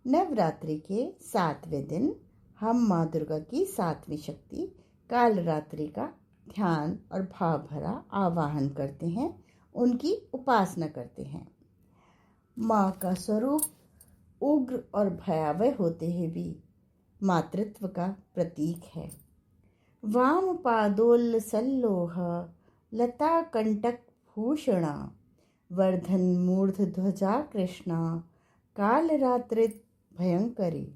नवरात्रि के 7वें दिन हम माँ दुर्गा की 7वीं शक्ति कालरात्रि का ध्यान और भाव भरा आवाहन करते हैं, उनकी उपासना करते हैं। माँ का स्वरूप उग्र और भयावह होते हुए भी मातृत्व का प्रतीक है। वाम पादोल सल्लोह लता कंटक भूषणा वर्धन मूर्ध ध्वजा कृष्णा कालरात्रि भयंकरी।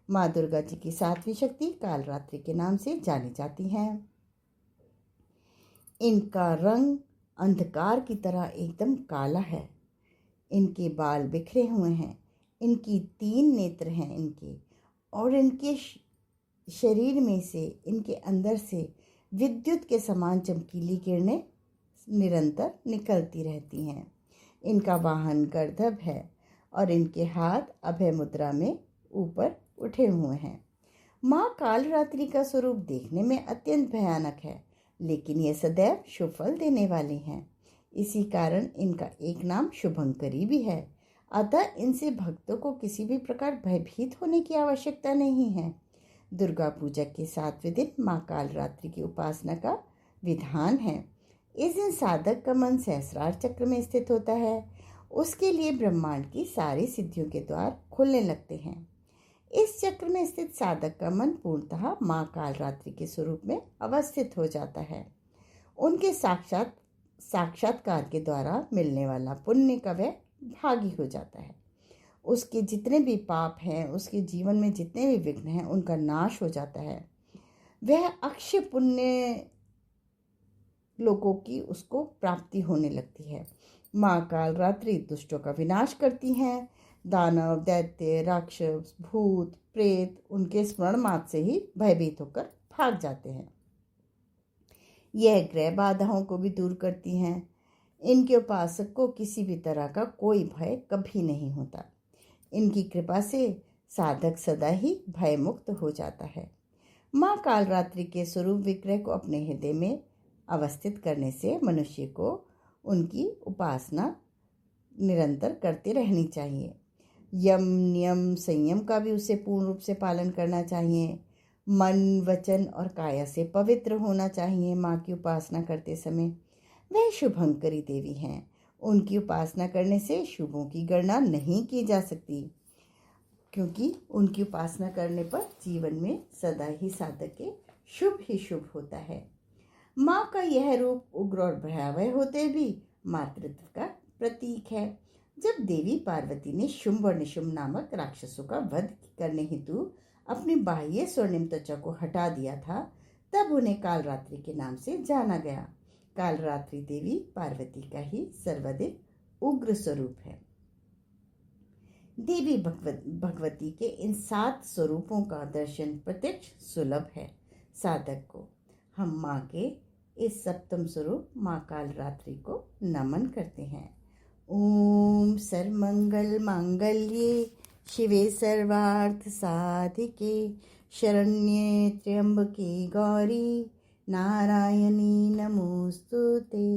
माँ दुर्गा जी की 7वीं शक्ति कालरात्रि के नाम से जानी जाती हैं। इनका रंग अंधकार की तरह एकदम काला है। इनके बाल बिखरे हुए हैं। इनकी 3 नेत्र हैं इनके, और इनके शरीर में से, इनके अंदर से विद्युत के समान चमकीली किरणें निरंतर निकलती रहती हैं। इनका वाहन गर्दभ है और इनके हाथ अभय मुद्रा में ऊपर उठे हुए हैं। माँ कालरात्रि का स्वरूप देखने में अत्यंत भयानक है, लेकिन ये सदैव शुभ फल देने वाली हैं। इसी कारण इनका एक नाम शुभंकरी भी है। अतः इनसे भक्तों को किसी भी प्रकार भयभीत होने की आवश्यकता नहीं है। दुर्गा पूजा के 7वें दिन माँ कालरात्रि की उपासना का विधान है। इस दिन साधक का मन सहस्रार चक्र में स्थित होता है। उसके लिए ब्रह्मांड की सारी सिद्धियों के द्वार खुलने लगते हैं। इस चक्र में स्थित साधक का मन पूर्णतः माँ कालरात्रि के स्वरूप में अवस्थित हो जाता है। उनके साक्षात्कार के द्वारा मिलने वाला पुण्य का वह भागी हो जाता है। उसके जितने भी पाप हैं, उसके जीवन में जितने भी विघ्न हैं, उनका नाश हो जाता है। वह अक्षय पुण्य लोगों की उसको प्राप्ति होने लगती है। माँ कालरात्रि दुष्टों का विनाश करती हैं। दानव, दैत्य, राक्षस, भूत, प्रेत उनके स्मरण मात्र से ही भयभीत होकर भाग जाते हैं। यह ग्रह बाधाओं को भी दूर करती हैं। इनके उपासक को किसी भी तरह का कोई भय कभी नहीं होता। इनकी कृपा से साधक सदा ही भय मुक्त हो जाता है। माँ कालरात्रि के स्वरूप विग्रह को अपने हृदय में अवस्थित करने से मनुष्य को उनकी उपासना निरंतर करते रहनी चाहिए। यम, नियम, संयम का भी उसे पूर्ण रूप से पालन करना चाहिए। मन, वचन और काया से पवित्र होना चाहिए। माँ की उपासना करते समय वह शुभंकरी देवी हैं। उनकी उपासना करने से शुभों की गणना नहीं की जा सकती, क्योंकि उनकी उपासना करने पर जीवन में सदा ही साधक के शुभ ही शुभ होता है। माँ का यह रूप उग्र और भयावह होते भी मातृत्व का प्रतीक है। जब देवी पार्वती ने शुंभ और निशुंभ नामक राक्षसों का वध करने हेतु अपनी बाह्य स्वर्णिम त्वचा को हटा दिया था, तब उन्हें कालरात्रि के नाम से जाना गया। कालरात्रि देवी पार्वती का ही सर्वाधिक उग्र स्वरूप है। देवी भगवती के इन 7 स्वरूपों का दर्शन प्रत्यक्ष सुलभ है। साधक को हम माँ के इस 7वें स्वरूप माँ कालरात्रि को नमन करते हैं। ओम सर्वमंगल मांगल्ये शिवे सर्वार्थ साधिके शरण्ये त्र्यंबके गौरी नारायणी नमोस्तुते।